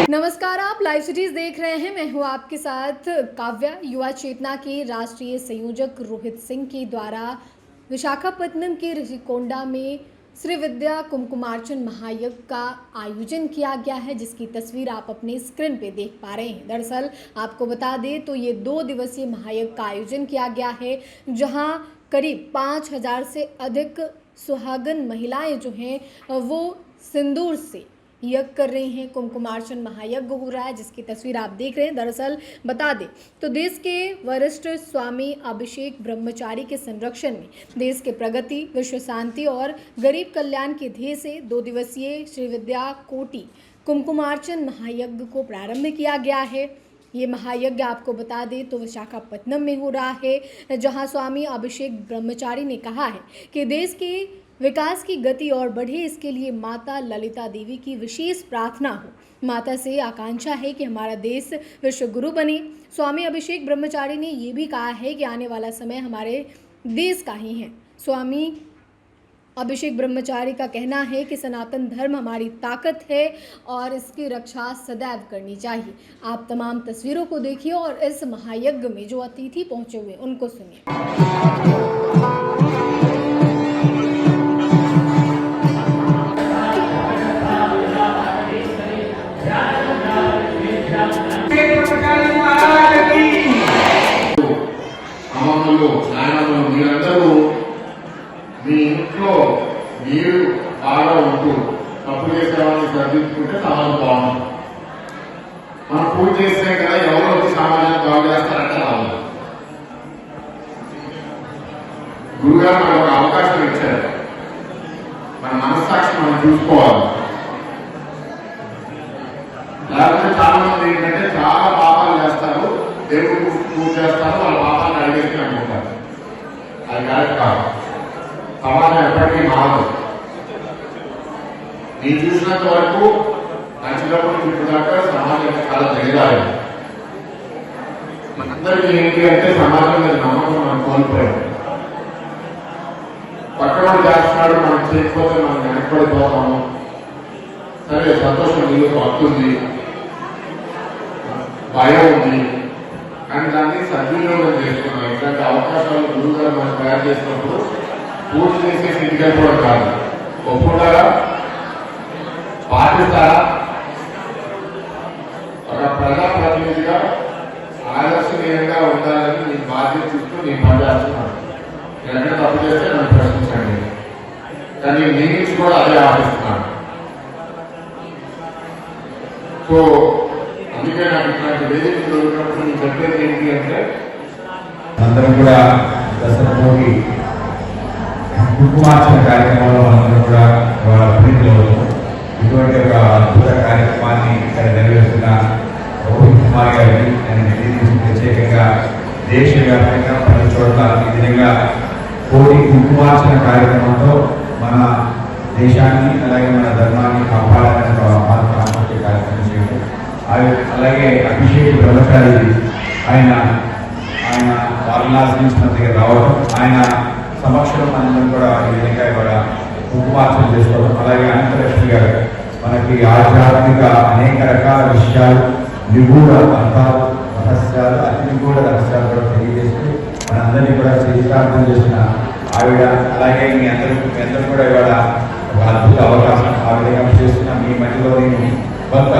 नमस्कार, आप live cities देख रहे हैं। मैं हूं आपके साथ काव्या। युवा चेतना के राष्ट्रीय संयोजक रोहित सिंह के द्वारा विशाखापट्टनम के ऋषिकोंडा में श्री विद्या कुमकुमार्चन महायज्ञ का आयोजन किया गया है, जिसकी तस्वीर आप अपने स्क्रीन पे देख पा रहे हैं। दरअसल आपको बता दें तो ये 2 दिवसीय महायज्ञ का आयोजन किया गया है, जहां करीब 5000 से अधिक सुहागन महिलाएं जो हैं वो सिंदूर से यज्ञ कर रही हैं। कुमकुमार्चन महायज्ञ हो रहा है, जिसकी तस्वीर आप देख रहे हैं। दरअसल बता दें तो देश के वरिष्ठ स्वामी अभिषेक ब्रह्मचारी के संरक्षण में देश के प्रगति, विश्व शांति और गरीब कल्याण के ध्येय से 2 दिवसीय श्री विद्या कोटि कुमकुमार्चन महायज्ञ को प्रारंभ किया गया है। ये महायज्ञ आपको बता दें तो विशाखापट्टनम में हो रहा है, जहां स्वामी अभिषेक ब्रह्मचारी ने कहा है कि देश के विकास की गति और बढ़े, इसके लिए माता ललिता देवी की विशेष प्रार्थना हो। माता से आकांक्षा है कि हमारा देश विश्व गुरु बने। स्वामी अभिषेक ब्रह्मचारी ने ये भी कहा है कि आने वाला समय हमारे देश का ही है। स्वामी अभिषेक ब्रह्मचारी का कहना है कि सनातन धर्म हमारी ताकत है और इसकी रक्षा सदैव करनी चाहिए। आप तमाम तस्वीरों को देखिए और इस महायज्ञ में जो अतिथि पहुंचे हुए उनको सुनिए। మీరందరూ మీ ఇంట్లో మీరు బాగా ఉంటూ తప్పు చేసేవాళ్ళని సరిదిద్దుకుంటే సమాజం బాగుంటుంది. మనం పూజ చేస్తే కదా ఎవరో వచ్చి సమాజాన్ని బాగు చేస్తారంటే రాదు. గురుగారు మనకు ఒక అవకాశం ఇచ్చారు. మన మనస్సాక్షి మనం చూసుకోవాలి. లేకపోతే చాలా మంది ఏంటంటే చాలా పాపాలు చేస్తారు, దేవుడు పూజ చేస్తారు, వాళ్ళ పాపాలను అడిగేసి అనుకుంటారు. అది కరెక్ట్ కాదు. సమాజం ఎప్పటికీ మారదు. నేను చూసినంత వరకు నచ్చినప్పుడు ఇప్పుడు దాకా సమాజం చాలా దిగజారు. మనందరికీ ఏంటి అంటే సమాజం మీద నమ్మకం మనం కోల్పోయాం. పక్కన చేస్తున్నాడు, మనం చేయకపోతే మనం వెనకబడిపోతాము. సరే, సంతోషం నీకు వస్తుంది, భయం ఉంది, కానీ దాన్ని సద్వినియోగం చేసుకున్నాం. ఇట్లాంటి అవకాశాలు గురువుగా మనం తయారు చేసినప్పుడు పూర్తి చేసేసి ఇంటికి వెళ్ళిపోవడం కాదు. ఒప్పుకుంటారా, పాటిస్తారా? ఒక ప్రజాప్రతినిధిగా ఆదర్శనీయంగా ఉండాలని నేను బాధ్యత చూస్తూ నేను పనిచేస్తున్నాను. ఎక్కడ తప్పు చేస్తే నన్ను ప్రశ్నించండి, కానీ మీ నుంచి కూడా అదే ఆశిస్తున్నాను. సో అందుకే నాకు ఇట్లాంటి వేదిక దొరికినప్పుడు నేను చెప్పేది ఏంటి అంటే అందరం కూడా దసరాకి కుటుంబార్చన కార్యక్రమంలో అందరూ కూడా వాళ్ళ ప్రీతిలో అవుతాం. ఇటువంటి ఒక అద్భుత కార్యక్రమాన్ని ఇక్కడ నెరవేరుస్తున్న రోహిత్ కుమార్ గారికి నేను ప్రత్యేకంగా దేశవ్యాప్తంగా ప్రతి చోట్ల ఈ విధంగా కోటి కుంకుమార్చన కార్యక్రమంతో మన దేశాన్ని అలాగే మన ధర్మాన్ని కాపాడాలని కార్యక్రమం చేయడం. అలాగే అభిషేక్ బ్రహ్మచారి ఆయన వారణాసి నుంచి మన దగ్గర రావడం, ఆయన సమక్షంలో మనందరం కూడా ఈ విధంగా ఇవాళ కుంకుమార్చన చేసుకోవడం. అలాగే అనంతలక్ష్మి గారు మనకి ఆధ్యాత్మిక అనేక రకాల విషయాలు, నిగూఢ అర్థాలు, రహస్యాలు, అతి నిగూఢ రహస్యాలు కూడా తెలియజేస్తూ మనందరినీ కూడా చరితార్థం చేసిన ఆవిడ. అలాగే మీ అందరూ కూడా ఇవాళ ఒక అద్భుత అవకాశం ఆ విధంగా చేస్తున్న మీ మధ్యలో నేను కొంత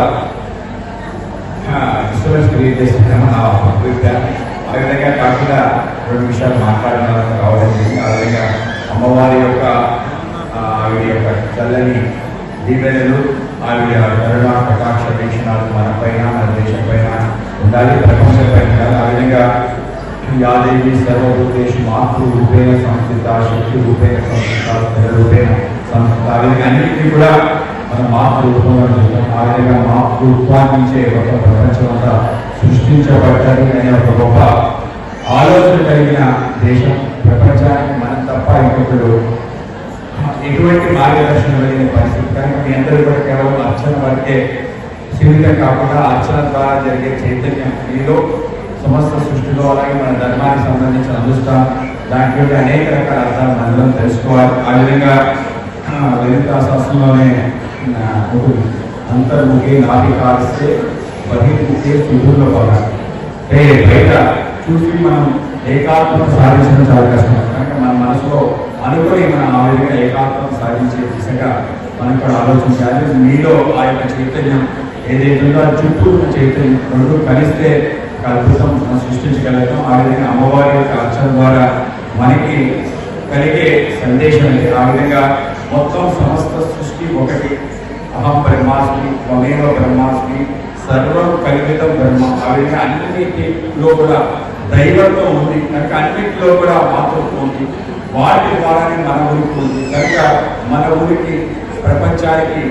డిస్టర్బెన్స్ క్రియేట్ చేస్తున్నాను నా అభిప్రాయం. ఆ విధంగా కాకుండా 2 విషయాలు మాట్లాడడానికి రావడం జరిగింది. ఆ విధంగా అమ్మవారి యొక్క ఆవిడ యొక్క చల్లని దీవెనలు, ఆవిడ కరుణ కటాక్ష వీక్షణాలు మన పైన, మన దేశం పైన ఉండాలి, ప్రపంచం పైన ఉండాలి. ఆ విధంగా యాదేవి సర్వభూతేషు మాతృరూపేణ సంస్థిత, శక్తి రూపేణ సంస్థిత, స్థిర రూపేణ సంస్థిత. ఆ విధంగా అన్నింటినీ కూడా మనం మాతృరూపంగా చూస్తాం. ఆ విధంగా మాతృత్వాన్ని నుంచే ఒక ప్రపంచం అంతా సృష్టించబడ్డాలి అనే ఒక గొప్ప ఆలోచన కలిగిన దేశం. ప్రపంచానికి మనం తప్ప ఇంకొకరు ఎటువంటి మార్గదర్శనం లేని పరిస్థితి. కానీ మీ అందరూ కూడా కేవలం అర్చన వరకే సీమితం కాకుండా అర్చన ద్వారా జరిగే చైతన్యం మీలో సమస్త సృష్టిలో, అలాగే మన ధర్మానికి సంబంధించిన అనుష్ఠానం, దాంట్లో అనేక రకాల అర్థాలు మనం తెలుసుకోవాలి. ఆ విధంగా లలితా శాస్త్రంలోనే ఉంటుంది. అంతర్ముఖి నాభి కాలిస్తే బహిర్ముఖి సుదూరంలో పోవాలి. బయట చూసి మనం ఏకాత్మం సాధించడం చాలా కష్టం. కనుక మన మనసులో అనుకుని మనం ఆ విధంగా ఏకాత్మం సాధించే దిశగా మనం కూడా ఆలోచించాలి. మీలో ఆ యొక్క చైతన్యం ఏదైతే ఉందో ఆ చుట్టూ ఉన్న చైతన్యం రెండు కలిస్తే ఒక అద్భుతం మనం సృష్టించగలుగుతాం. ఆ విధంగా అమ్మవారి యొక్క అర్చన ద్వారా మనకి కలిగే సందేశం అంటే ఆ విధంగా మొత్తం సమస్త సృష్టి ఒకటి. అహం బ్రహ్మాస్మి, త్వమేవ బ్రహ్మాస్మి, సర్వం కల్పితం బ్రహ్మ. ఆ విధంగా అన్నిటిలో కూడా దైవత్వం ఉంది. కనుక అన్నింటిలో కూడా మాతృత్వం ఉంది. వాటి ద్వారానే మన ఊరికి ఉంది. కనుక మన ఊరికి ప్రపంచానికి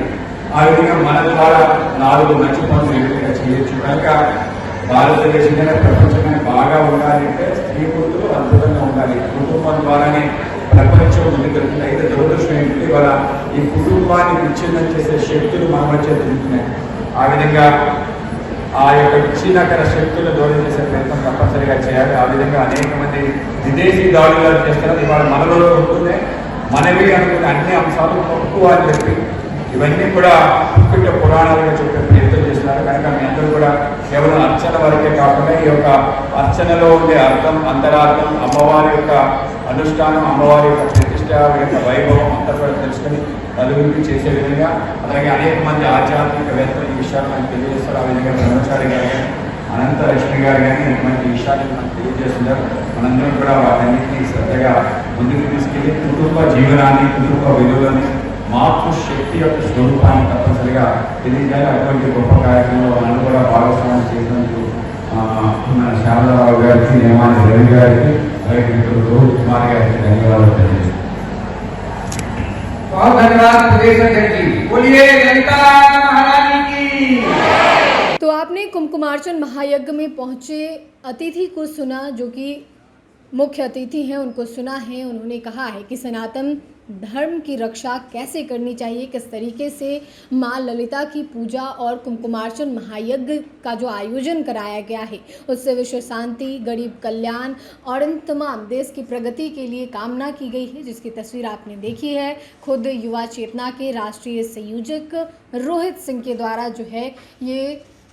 ఆ విధంగా మన ద్వారా 4 మంచి పనులు ఏ విధంగా చేయొచ్చు. కనుక భారతదేశంలోనే ప్రపంచమే బాగా ఉండాలి అంటే స్త్రీ పురుషులు అద్భుతంగా ఉండాలి. కుటుంబం ద్వారానే ప్రపంచం ముందుకెళ్తుంది. అయితే దురదృష్టం ఏంటంటే ఇవాళ ఈ కుటుంబాన్ని విచ్ఛిన్నం చేసే శక్తులు మన మధ్య తిరుగుతున్నాయి. ఆ విధంగా ఆ యొక్క విచ్ఛిన్నకర శక్తులు దూరం చేసే ప్రయత్నం తప్పనిసరిగా చేయాలి. ఆ విధంగా అనేక మంది విదేశీ దాడులు చేస్తారు. ఇవాళ మనలో ఉంటూనే మనవి అనుకునే అన్ని అంశాలు తక్కువ అని చెప్పి ఇవన్నీ కూడా పుట్టిన పురాణాలుగా చెప్పే ప్రయత్నం చేస్తున్నారు. కనుక మీ అందరూ కూడా కేవలం అర్చన వరకే కాకుండా ఈ యొక్క అర్చనలో ఉండే అర్థం, అంతరార్థం, అమ్మవారి యొక్క అనుష్ఠానం, అమ్మవారి యొక్క ప్రతిష్ట యొక్క వైభవం అంతా కూడా తెలుసుకొని నలుగురికి చేసే విధంగా అలాగే అనేక మంది ఆధ్యాత్మికవేత్తలు ఈ విషయాలు మనకు తెలియజేస్తారు. ఆ విధంగా బ్రహ్మచారి గారు కానీ అనంత లక్ష్మి గారు కానీ ఇటువంటి విషయాలు మనకు తెలియజేస్తున్నారు. మనందరం కూడా వాటన్నింటినీ శ్రద్ధగా ముందుకు తీసుకెళ్ళి కుటుంబ జీవనాన్ని, కుటుంబ విలువలని, మాతృశక్తి యొక్క స్వరూపాన్ని తప్పనిసరిగా తెలియజేయాలి. అటువంటి గొప్ప కార్యక్రమంలో వాళ్ళని కూడా భాగస్వామ్యం చేసినందుకు మన శారదారావు గారికి, నేమాని రవి గారికి, అలాగే రోహిత్ కుమార్ గారికి ధన్యవాదాలు తెలియజేస్తాను. बहुत धन्यवाद प्रदेश अध्यक्ष जी। बोलिए ललिता महारानी की। तो आपने कुमकुमार्चन महायज्ञ में पहुंचे अतिथि को सुना, जो कि मुख्य अतिथि हैं, उनको सुना है। उन्होंने कहा है कि सनातन धर्म की रक्षा कैसे करनी चाहिए, किस तरीके से माँ ललिता की पूजा और कुमकुमार्चन महायज्ञ का जो आयोजन कराया गया है उससे विश्व शांति, गरीब कल्याण और इन तमाम देश की प्रगति के लिए कामना की गई है, जिसकी तस्वीर आपने देखी है। खुद युवा चेतना के राष्ट्रीय संयोजक रोहित सिंह के द्वारा जो है ये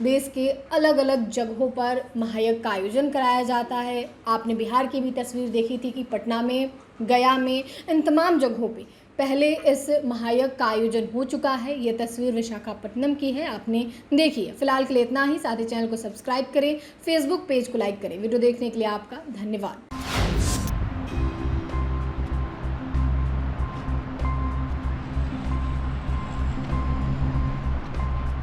देश के अलग अलग जगहों पर महायज्ञ का आयोजन कराया जाता है। आपने बिहार की भी तस्वीर देखी थी कि पटना में, गया में, इन तमाम जगहों पे पहले इस महायज्ञ का आयोजन हो चुका है। ये तस्वीर विशाखापट्टनम की है, आपने देखी है। फिलहाल के लिए इतना ही। साथ ही चैनल को सब्सक्राइब करें, फेसबुक पेज को लाइक करें। वीडियो देखने के लिए आपका धन्यवाद।